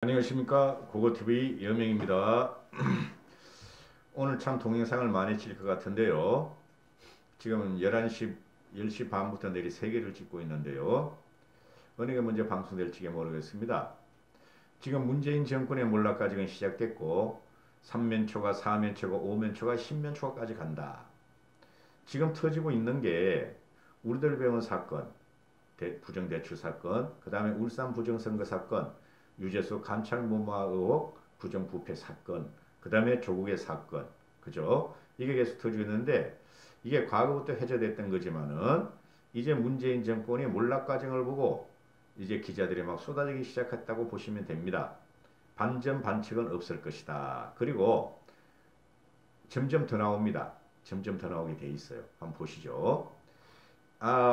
안녕하십니까, 고고TV 여명입니다. 오늘 참 동영상을 많이 찍을 것 같은데요. 지금 11시 10시 반부터 내리 3개를 찍고 있는데요. 어느 게 먼저 방송될지 모르겠습니다. 지금 문재인 정권의 몰락까지는 시작됐고 3면초가 4면초가 5면초가 10면초가까지 간다. 지금 터지고 있는 게 우리들 배운 사건, 부정대출 사건, 그 다음에 울산 부정선거 사건, 유재수 감찰무마 의혹, 부정부패 사건, 그 다음에 조국의 사건, 그죠? 이게 계속 터지고 있는데 이게 과거부터 해제됐던 거지만은 이제 문재인 정권이 몰락 과정을 보고 이제 기자들이 막 쏟아지기 시작했다고 보시면 됩니다. 반전 반측은 없을 것이다. 그리고 점점 더 나옵니다. 점점 더 나오게 돼 있어요. 한번 보시죠.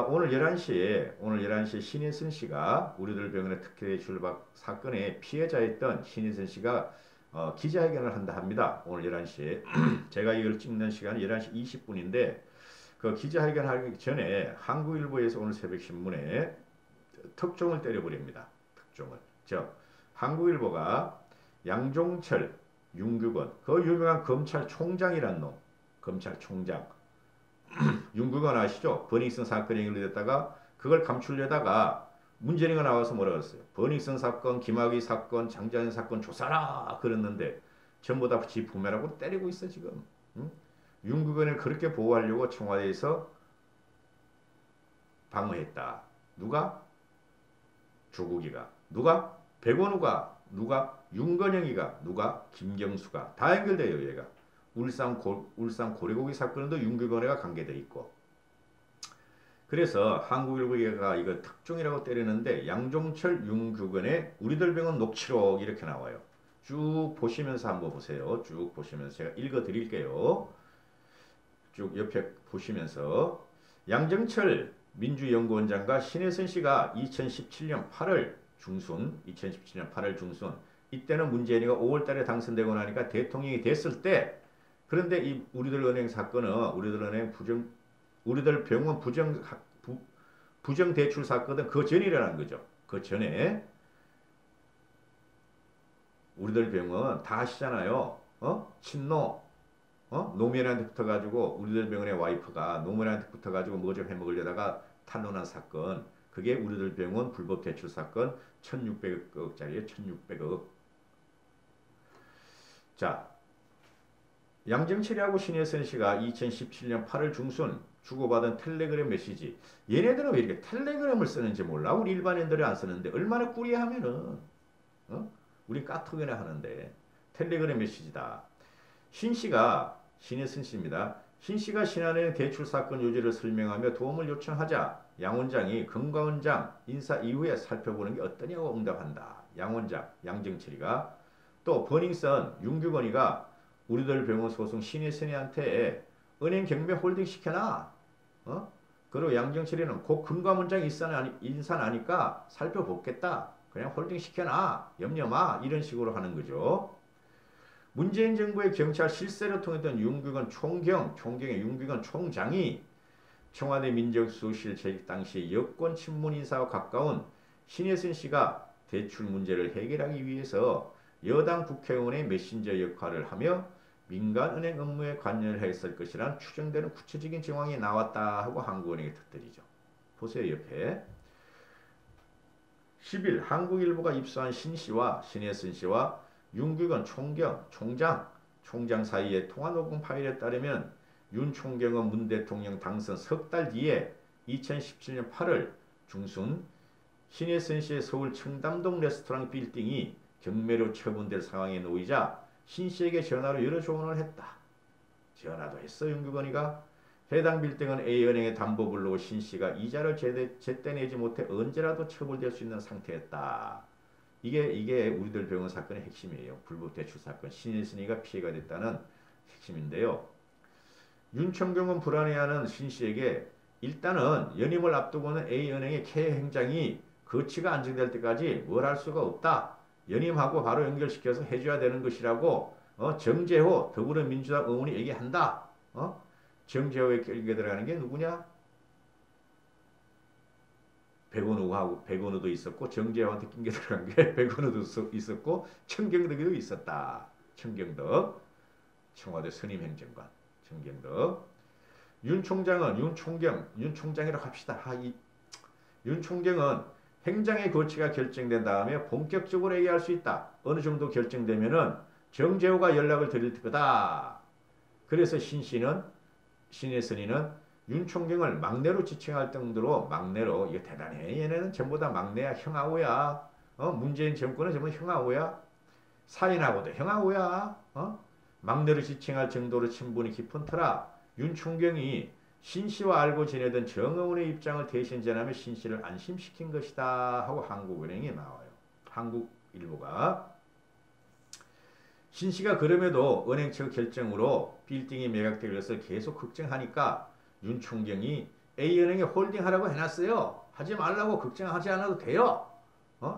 오늘 11시에 신인선 씨가 우리들 병원의 특혜 출박 사건의 피해자였던 신인선 씨가 기자회견을 한다 합니다. 오늘 11시에. 제가 이걸 찍는 시간이 11시 20분인데 그 기자회견 하기 전에 한국일보에서 오늘 새벽 신문에 특종을 때려버립니다. 특종을. 한국일보가 양종철, 윤규건, 그 유명한 검찰총장이란 놈, 검찰총장. 윤구관 아시죠? 버닝썬 사건이 연루됐다가 그걸 감추려다가 문재인이가 나와서 뭐라고 했어요? 버닝썬 사건, 김학의 사건, 장자연 사건 조사라 그랬는데 전부 다 지 부메라고 때리고 있어 지금. 응? 윤구관을 그렇게 보호하려고 청와대에서 방어했다. 누가? 조국이가. 누가? 백원우가. 누가? 윤건영이가. 누가? 김경수가. 다 연결돼요 얘가. 울산 고래고기 사건에도 윤규건이가 관계되어 있고. 그래서 한국일보가 이거 특종이라고 때리는데 양종철 윤규건의 우리들 병원 녹취록 이렇게 나와요. 쭉 보시면서 한번 보세요. 쭉 보시면서 제가 읽어 드릴게요. 쭉 옆에 보시면서 양정철 민주연구원장과 신혜선 씨가 2017년 8월 중순 이때는 문재인이가 5월 달에 당선되고 나니까 대통령이 됐을 때 그런데 이 우리들 은행 사건은 우리들 병원 부정 대출 사건은 그 전에 일어난 거죠. 그 전에 우리들 병원 다 아시잖아요. 친노 노무현한테 붙어가지고 우리들 병원의 와이프가 노무현한테 붙어가지고 뭐 좀 해먹으려다가 탄론한 사건. 그게 우리들 병원 불법 대출 사건 1600억짜리예요. 1600억. 자, 양정철이하고 신혜선 씨가 2017년 8월 중순 주고받은 텔레그램 메시지. 얘네들은 왜 이렇게 텔레그램을 쓰는지 몰라. 우리 일반인들이 안 쓰는데 얼마나 꾸리야 하면은 우리 까톡이나 하는데 텔레그램 메시지다. 신혜선 씨입니다. 신 씨가 신한은행 대출 사건 요지를 설명하며 도움을 요청하자 양 원장이 금감원장 인사 이후에 살펴보는 게 어떠냐고 응답한다. 양 원장 양정철이가 또 버닝썬 윤규건이가 우리들 병원 소송 신혜선이한테 은행 경매 홀딩 시켜놔. 그리고 양정철이는 곧 금감원장 인사 나니까 살펴보겠다. 그냥 홀딩 시켜놔. 염려마. 이런 식으로 하는 거죠. 문재인 정부의 경찰 실세를 통했던 총경의 윤규건 총장이 청와대 민정수석실 재직 당시 여권 친문 인사와 가까운 신혜선 씨가 대출 문제를 해결하기 위해서 여당 국회의원의 메신저 역할을 하며 민간은행 업무에 관여를 했을 것이란 추정되는 구체적인 정황이 나왔다 하고 한국은행이 터뜨리죠. 보세요 옆에. 10일 한국일보가 입수한 신씨와 신혜선 씨와 윤규건 총장 사이의 통화 녹음 파일에 따르면 윤 총경은 문 대통령 당선 석 달 뒤에 2017년 8월 중순 신혜선 씨의 서울 청담동 레스토랑 빌딩이 경매로 처분될 상황에 놓이자 신 씨에게 전화로 여러 조언을 했다. 전화도 했어 윤규건이가. 해당 빌딩은 A은행의 담보 불러고 신 씨가 이자를 제때 내지 못해 언제라도 처벌될 수 있는 상태였다. 이게 우리들 병원 사건의 핵심이에요. 불법 대출 사건. 신혜선이가 피해가 됐다는 핵심인데요. 윤총경은 불안해하는 신 씨에게 일단은 연임을 앞두고는 A은행의 캐 행장이 거치가 안정될 때까지 뭘 할 수가 없다. 연임하고 바로 연결시켜서 해줘야 되는 것이라고 정재호 더불어민주당 의원이 얘기한다. 정재호에 끌게 들어가는 게 누구냐? 백원우도 있었고 정재호한테 낀게 들어간 게 백원우도 있었고 청경덕이도 있었다. 청경덕 청와대 선임행정관 청경덕. 윤 총장은 윤 총장이라고 합시다. 윤 총장은 행정의 거치가 결정된 다음에 본격적으로 얘기할 수 있다. 어느 정도 결정되면은 정재호가 연락을 드릴 거다. 그래서 신혜선이는 윤 총경을 막내로 지칭할 정도로 막내로 이게 대단해. 얘네는 전부 다 막내야. 형아오야. 문재인 정권은 전부 형아오야. 사인하고도 형아오야. 막내로 지칭할 정도로 친분이 깊은 터라 윤 총경이 신씨와 알고 지내던 정의원의 입장을 대신 전하며 신씨를 안심시킨 것이다 하고 한국은행이 나와요. 한국일보가. 신씨가 그럼에도 은행 측 결정으로 빌딩이 매각될 것을 계속 걱정하니까 윤 총경이 A은행에 홀딩하라고 해놨어요. 하지 말라고 걱정하지 않아도 돼요.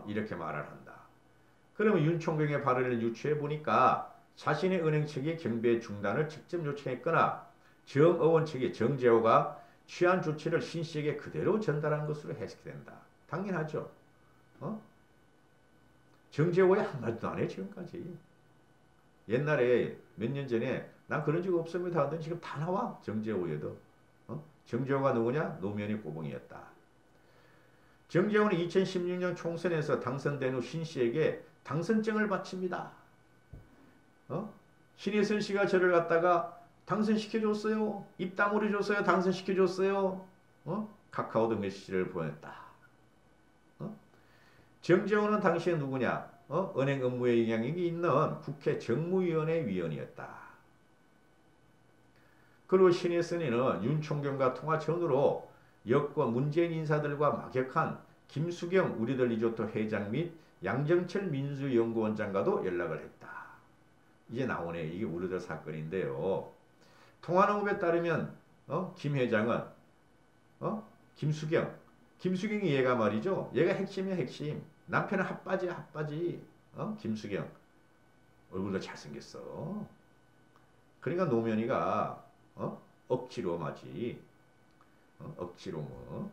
이렇게 말을 한다. 그러면 윤 총경의 발언을 유추해 보니까 자신의 은행 측이 경배 중단을 직접 요청했거나 정의원 측이 정재호가 취한 조치를 신씨에게 그대로 전달한 것으로 해석된다. 당연하죠. 정재호야 한마디도 안 해 지금까지. 옛날에 몇 년 전에 난 그런 적 없습니다 하더니 지금 다 나와. 정재호에도. 정재호가 누구냐? 노무현의 꼬봉이었다. 정재호는 2016년 총선에서 당선된 후 신씨에게 당선증을 바칩니다. 신혜선 씨가 저를 갖다가 당선시켜줬어요. 입 다물어줬어요. 당선시켜줬어요. 카카오톡 메시지를 보냈다. 정재호는 당시에 누구냐? 은행 업무에 영향력이 있는 국회 정무위원회 위원이었다. 그리고 신혜선이는 윤 총경과 통화 전후로 여권 문재인 인사들과 막역한 김수경 우리들 리조트 회장 및 양정철 민주연구원장과도 연락을 했다. 이제 나오네. 이게 우리들 사건인데요. 통화 녹음에 따르면 김 회장은 김수경이 얘가 말이죠. 얘가 핵심이야 핵심. 남편은 핫바지야 핫바지. 김수경 얼굴도 잘생겼어. 그러니까 노무현이가 억지로 마지. 억지로 뭐.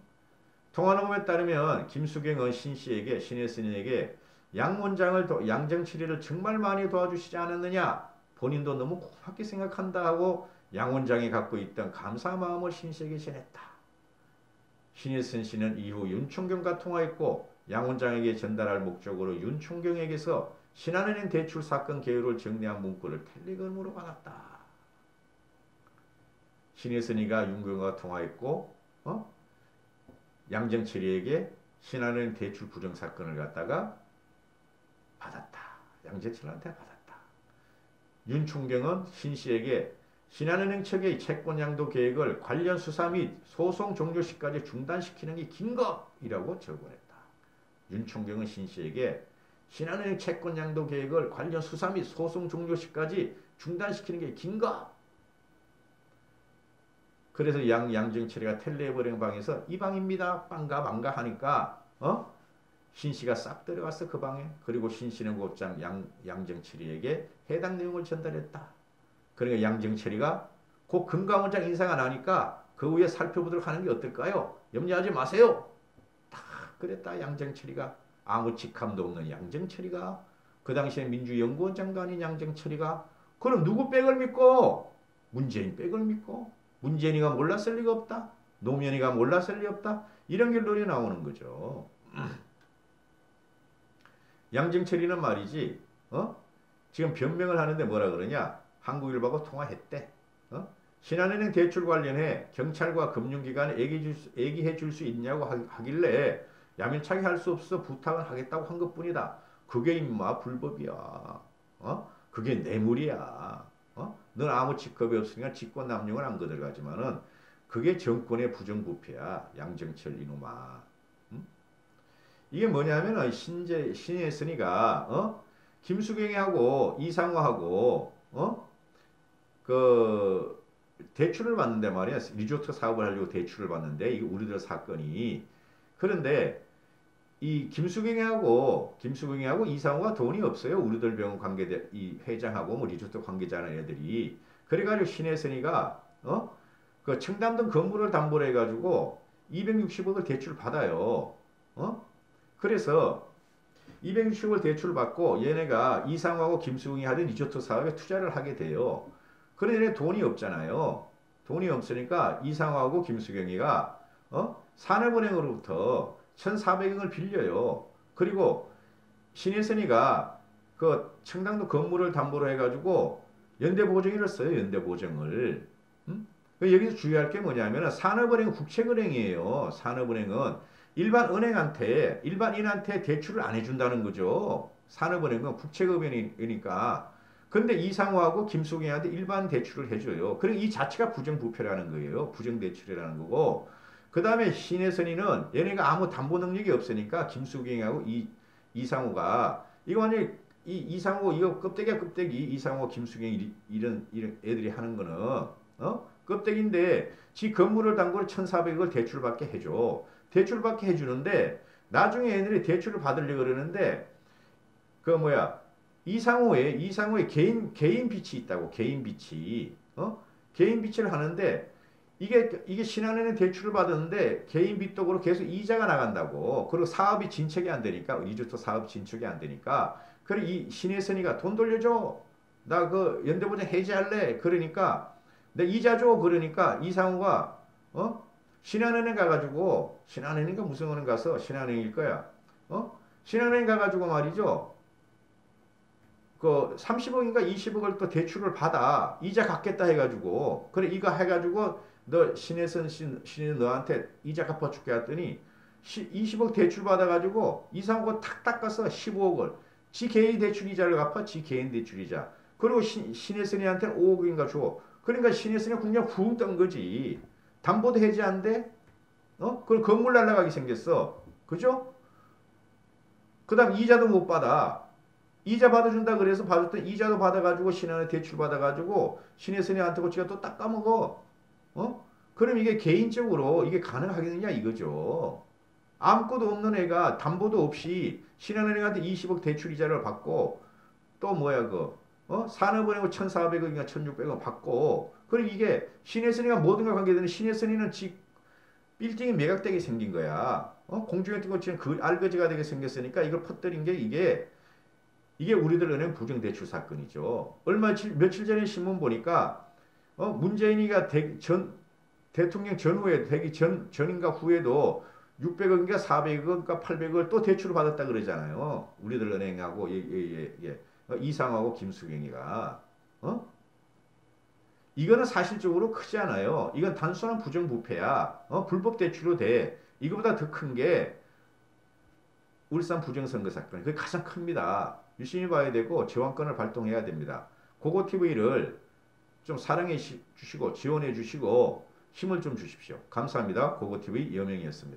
통화 녹음에 따르면 김수경은 신씨에게 신혜선에게 양정치리를 정말 많이 도와주시지 않았느냐. 본인도 너무 고맙게 생각한다 하고 양 원장이 갖고 있던 감사 마음을 신씨에게 전했다. 신혜선 씨는 이후 윤 총경과 통화했고 양 원장에게 전달할 목적으로 윤 총경에게서 신한은행 대출 사건 개요를 정리한 문구를 텔레그램으로 받았다. 신혜선이가 윤경과 통화했고 양정철이에게 신한은행 대출 부정 사건을 갖다가 받았다. 양정철한테 받았다. 윤 총경은 신씨에게 신한은행 측의 채권 양도 계획을 관련 수사 및 소송 종료 시까지 중단시키는 게 긴 것이라고 적어냈다. 윤 총경은 신씨에게 신한은행 채권 양도 계획을 관련 수사 및 소송 종료 시까지 중단시키는 게 긴 것. 그래서 양정철이가 텔레버링 방에서 이 방입니다. 반가 하니까 신씨가 싹 들어갔어 그 방에. 그리고 신씨는 곧장 양정철이에게 해당 내용을 전달했다. 그러니까 양정철이가 곧 금감원장 인사가 나니까 그 후에 살펴보도록 하는 게 어떨까요? 염려하지 마세요. 딱 그랬다. 양정철이가 아무 직함도 없는 양정철이가 그 당시에 민주연구원장도 아닌 양정철이가 그럼 누구 백을 믿고? 문재인 백을 믿고? 문재인이가 몰랐을 리가 없다. 노무현이가 몰랐을 리 없다. 이런 결론이 나오는 거죠. 양정철이는 말이지 지금 변명을 하는데 뭐라 그러냐. 한국일보하고 통화했대. 신한은행 대출 관련해 경찰과 금융기관에 얘기해 줄 수 있냐고 하길래 야심차게 할 수 없어 부탁을 하겠다고 한 것뿐이다. 그게 임마 불법이야. 그게 뇌물이야. 넌 아무 직업이 없으니까 직권남용을 안 거들가지만은 그게 정권의 부정부패야. 양정철 이놈아. 이게 뭐냐면은 신혜선이가 김수경이하고 이상화하고 그 대출을 받는데 말이야. 리조트 사업을 하려고 대출을 받는데 이게 우리들 사건이. 그런데 이 김수경이하고 이상호가 돈이 없어요. 우리들 병원 관계자 이 회장하고 뭐 리조트 관계자는 애들이. 그래가지고 신혜선이가 그 청담동 건물을 담보로 해가지고 260억을 대출 받아요. 어? 그래서 260을 대출을 받고 얘네가 이상호하고 김수경이 하던 리조트 사업에 투자를 하게 돼요. 그런데 돈이 없잖아요. 돈이 없으니까 이상호하고 김수경이가 산업은행으로부터 1,400억을 빌려요. 그리고 신혜선이가 그 청담도 건물을 담보로 해가지고 연대보증을 써요. 연대보증을. 여기서 주의할 게 뭐냐면 산업은행은 국책은행이에요. 산업은행은 일반 은행한테 일반인한테 대출을 안 해준다는 거죠. 산업은행은 국책은행이니까. 근데 이상호하고 김수경한테 일반 대출을 해줘요. 그리고 이 자체가 부정부패라는 거예요. 부정대출이라는 거고. 그 다음에 신혜선이는 얘네가 아무 담보 능력이 없으니까 김수경하고 이상호가 이거 완전히 이상호 이거 껍데기야 껍데기. 이상호 김수경 이런 애들이 하는 거는 껍데기인데 지 건물을 담보로 1,400억을 대출받게 해줘. 대출받게 해주는데 나중에 얘네들이 대출을 받으려고 그러는데 그 뭐야 이상호의 개인 빚이 있다고. 개인 빚이 개인 빚을 하는데 이게 신한은행 대출을 받았는데 개인 빚독으로 계속 이자가 나간다고. 그리고 사업이 진척이 안 되니까 리조트 사업 진척이 안 되니까 그래 이 신혜선이가 돈 돌려줘. 나 그 연대보증 해지할래. 그러니까 내 이자 줘. 그러니까 이상호가 신한은행 가가지고 신한은행가 무슨 은행 가서 신한은행일 거야. 신한은행 가가지고 말이죠. 그 30억인가 20억을 또 대출을 받아. 이자 갚겠다 해가지고 그래 이거 해가지고 너 신혜선 신이 너한테 이자 갚아줄게 했더니 20억 대출 받아가지고 이상호가 탁 닦아서 15억을 지 개인 대출 이자를 갚아. 지 개인 대출 이자. 그리고 신혜선이한테는 5억인가 줘. 그러니까 신혜선이 그냥 붕 뜬 거지. 담보도 해지 안 돼? 그럼 건물 날라가게 생겼어. 그죠? 그 다음 이자도 못 받아. 이자 받아준다 그래서 받았더니 이자도 받아가지고 신한에 대출 받아가지고 신혜선이한테 고치가 또 닦아먹어. 그럼 이게 개인적으로 이게 가능하겠느냐 이거죠. 아무것도 없는 애가 담보도 없이 신한은행한테 20억 대출 이자를 받고 또 뭐야 산업은행은 1,400억인가 1,600억 받고 그럼 이게 신혜선이가 모든 걸 관계되는 신혜선이는 지 빌딩이 매각되게 생긴 거야. 공중에 뜬 것처럼 그 알거지가 되게 생겼으니까 이걸 퍼뜨린 게 이게 우리들 은행 부정대출 사건이죠. 며칠 전에 신문 보니까 문재인이가 대통령 전후에 되기 전인가 후에도 600억인가 400억인가 800억을 또 대출을 받았다 그러잖아요. 우리들 은행하고 이상하고 김수경이가 이거는 사실적으로 크지 않아요. 이건 단순한 부정부패야. 불법 대출로 돼. 이거보다 더 큰 게 울산 부정선거 사건. 그게 가장 큽니다. 유심히 봐야 되고 제왕권을 발동해야 됩니다. 고고TV를 좀 사랑해 주시고 지원해 주시고 힘을 좀 주십시오. 감사합니다. 고고TV 여명이었습니다.